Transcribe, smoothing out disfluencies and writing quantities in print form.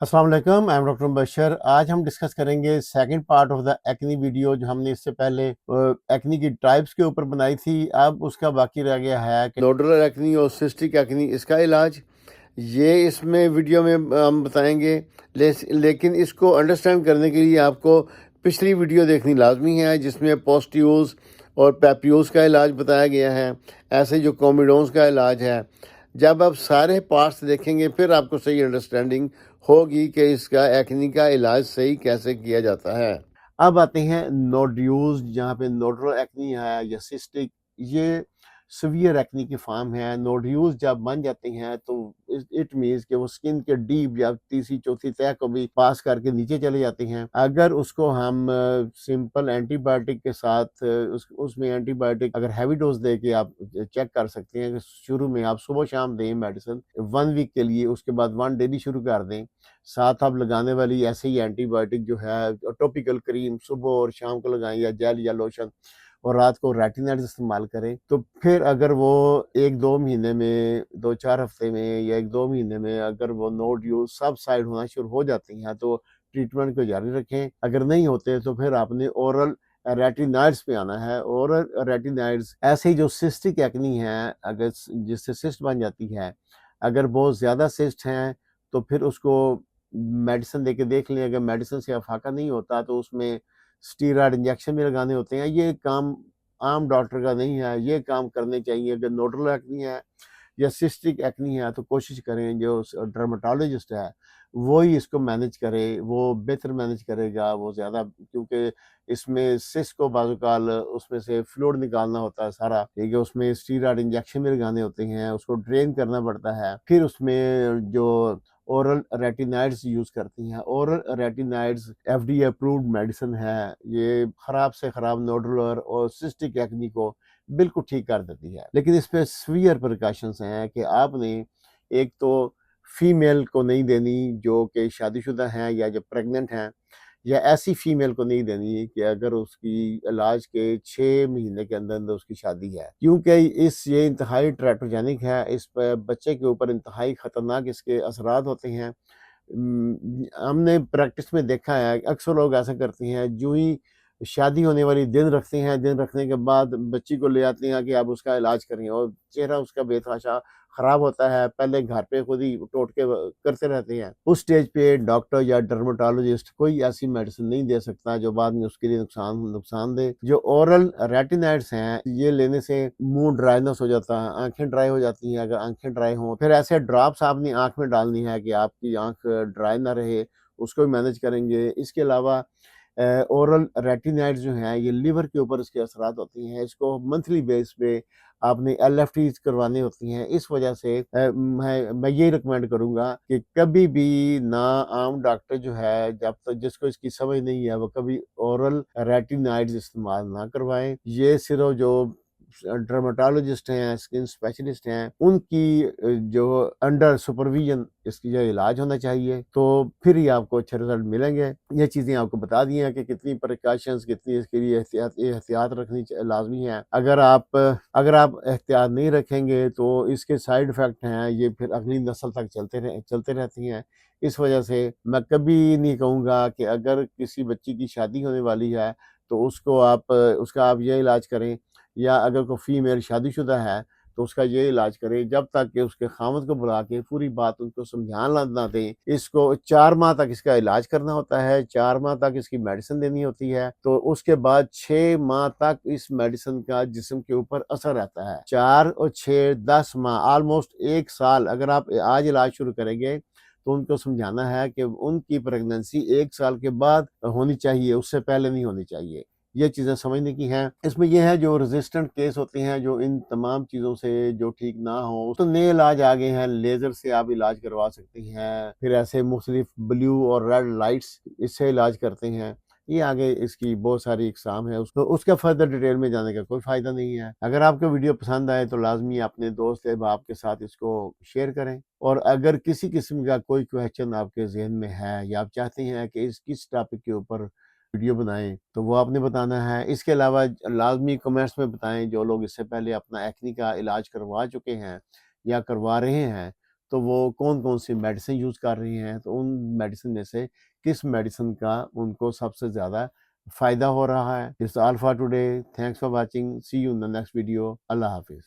अस्सलाम वालेकुम, I am doctor बशर। आज हम डिस्कस करेंगे second part of the acne video जो हमने इससे पहले एक्नी की टाइप्स के ऊपर बनाई थी। अब उसका बाकी रह गया है कि नोडुलर एक्नी और सिस्टिक एक्नी, इसका इलाज। ये इसमें वीडियो में हम बताएंगे। लेकिन इसको अंडरस्टैंड करने के लिए आपको पिछली वीडियो देखनी लाजमी है, जिसमें पोस्ट्यूज और पैप्यूज का इलाज बताया गया है। ऐसे जो कॉमिडोन्स का इलाज है, जब आप सारे पार्ट्स देखेंगे फिर आपको सही अंडरस्टैंडिंग होगी कि इसका एक्नी का इलाज सही कैसे किया जाता है। अब आते हैं नोड्यूल्स, जहाँ पे नोडुलर एक्नी है या सिस्टिक, ये सीवियर एक्नी की फॉर्म है। नोड्यूल्स जब बन जाते हैं तो इट मीन्स कि वो स्किन के डीप या तीसरी चौथी तह को भी पास करके नीचे चले जाते हैं। अगर उसको हम सिंपल एंटीबायोटिक के साथ उसमें एंटीबायोटिक अगर हैवी डोज दे के आप चेक कर सकते हैं कि शुरू में आप सुबह शाम दें मेडिसिन 1 वीक के लिए, उसके बाद 1 डेली शुरू कर दें। साथ आप लगाने वाली ऐसे ही एंटीबायोटिक जो है टॉपिकल क्रीम सुबह और शाम को लगाएं, या जेल या लोशन, और रात को रेटिनॉइड्स इस्तेमाल करें। तो फिर अगर वो 1-2 महीने में, 2-4 हफ्ते में या 1-2 महीने में अगर वो नोड्यूल सब साइड होना शुरू हो जाती हैं तो ट्रीटमेंट को जारी रखें। अगर नहीं होते तो फिर आपने ओरल रेटिनॉइड्स पे आना है। ओरल रेटिनॉइड्स ऐसे ही जो सिस्टिक एक्नी है, अगर जिससे सिस्ट बन जाती है, अगर बहुत ज़्यादा सिस्ट हैं तो फिर उसको मेडिसिन देके देख लें। अगर मेडिसिन से अफाका नहीं होता तो उसमें स्टीरॉयड इंजेक्शन भी लगाने होते हैं। ये काम आम डॉक्टर का नहीं है, ये काम करने चाहिए। अगर नोडुलर एक्नी है या सिस्टिक एक्नी है तो कोशिश करें जो डर्मेटोलॉजिस्ट है वो ही इसको मैनेज करे, वो बेहतर मैनेज करेगा। वो ज़्यादा, क्योंकि इसमें सिस्ट को बाज़-ओ-काल उसमें से फ्लूइड निकालना होता है सारा, ठीक है। उसमें स्टीरॉयड इंजेक्शन भी लगाने होते हैं, उसको ड्रेन करना पड़ता है। फिर उसमें जो ओरल रेटिनॉइड्स यूज़ करती हैं, oral retinoids FDA approved medicine है। ये ख़राब से ख़राब नोडुलर और सिस्टिक एक्नी को बिल्कुल ठीक कर देती है। लेकिन इस पे सीवियर प्रिकॉशंस हैं कि आपने एक तो फीमेल को नहीं देनी जो कि शादीशुदा हैं या जो प्रेग्नेंट हैं, या ऐसी फीमेल को नहीं देनी कि अगर उसकी इलाज के 6 महीने के अंदर अंदर उसकी शादी है, क्योंकि ये इंतहाई ट्रेटोजेनिक है। इस पर बच्चे के ऊपर इंतहाई खतरनाक इसके असरात होते हैं। हमने प्रैक्टिस में देखा है, अक्सर लोग ऐसा करते हैं, जो ही शादी होने वाली दिन रखते हैं, दिन रखने के बाद बच्ची को ले आते हैं कि आप उसका इलाज करें, और चेहरा उसका बेतहाशा खराब होता है। पहले घर पे खुद ही टोटके करते रहते हैं। उस स्टेज पे डॉक्टर या डर्मेटोलॉजिस्ट कोई ऐसी मेडिसिन नहीं दे सकता जो बाद में उसके लिए नुकसान दे। जो ओरल रेटिनॉइड्स हैं, ये लेने से मुंह ड्राइनेस हो जाता है, आंखें ड्राई हो जाती हैं। अगर आंखें ड्राई हों फिर ऐसे ड्रॉप्स आपने आंख में डालनी है कि आपकी आंख ड्राई ना रहे, उसको भी मैनेज करेंगे। इसके अलावा ओरल रेटिनॉइड्स जो हैं, ये लिवर के ऊपर इसके असरात होती हैं। इसको मंथली बेस पे आपने एलएफटीज करवानी होती हैं। इस वजह से मैं ये रिकमेंड करूंगा कि कभी भी ना, आम डॉक्टर जो है जब तक जिसको इसकी समझ नहीं है वो कभी ओरल रेटिनॉइड्स इस्तेमाल ना करवाएं। ये सिर्फ जो डर्मेटोलॉजिस्ट हैं, स्किन स्पेशलिस्ट हैं, उनकी जो अंडर सुपरविजन इसकी जो इलाज होना चाहिए, तो फिर ही आपको अच्छे रिजल्ट मिलेंगे। ये चीज़ें आपको बता दी हैं कि कितनी प्रिकॉशंस, कितनी इसके लिए एहतियात रखनी लाजमी है। अगर आप एहतियात नहीं रखेंगे तो इसके साइड इफ़ेक्ट हैं, ये फिर अगली नस्ल तक चलते रहती हैं। इस वजह से मैं कभी नहीं कहूँगा कि अगर किसी बच्ची की शादी होने वाली है तो उसका आप ये इलाज करें, या अगर कोई फीमेल शादीशुदा है तो उसका ये इलाज करें, जब तक कि उसके खामद को बुला के पूरी बात उनको समझाना ना दें। इसको 4 माह तक इसका इलाज करना होता है, 4 माह तक इसकी मेडिसिन देनी होती है। तो उसके बाद 6 माह तक इस मेडिसिन का जिस्म के ऊपर असर रहता है। 4 और 6 10 माह, ऑलमोस्ट 1 साल। अगर आप आज इलाज शुरू करेंगे तो उनको समझाना है कि उनकी प्रेगनेंसी 1 साल के बाद होनी चाहिए, उससे पहले नहीं होनी चाहिए। ये चीज़ें समझने की हैं। इसमें ये है जो रेजिस्टेंट केस होते हैं, जो इन तमाम चीज़ों से जो ठीक ना हो, तो नए इलाज आ गए हैं। लेज़र से आप इलाज करवा सकते हैं। फिर ऐसे मुख्तलिफ ब्लू और रेड लाइट्स, इससे इलाज करते हैं। ये आगे इसकी बहुत सारी इकसाम है, उसको उसका फर्दर डिटेल में जाने का कोई फ़ायदा नहीं है। अगर आपको वीडियो पसंद आए तो लाजमी अपने दोस्त अहबाब के साथ इसको शेयर करें। और अगर किसी किस्म का कोई क्वेश्चन आपके जहन में है या आप चाहते हैं कि किस टॉपिक के ऊपर वीडियो बनाएं, तो वो आपने बताना है। इसके अलावा लाजमी कमेंट्स में बताएं जो लोग इससे पहले अपना एक्नी का इलाज करवा चुके हैं या करवा रहे हैं, तो वो कौन कौन सी मेडिसिन यूज़ कर रही हैं, तो उन मेडिसिन में से किस मेडिसिन का उनको सबसे ज़्यादा फ़ायदा हो रहा है। It's all for today, thanks for watching, see you in the next video, अल्लाह हाफिज़।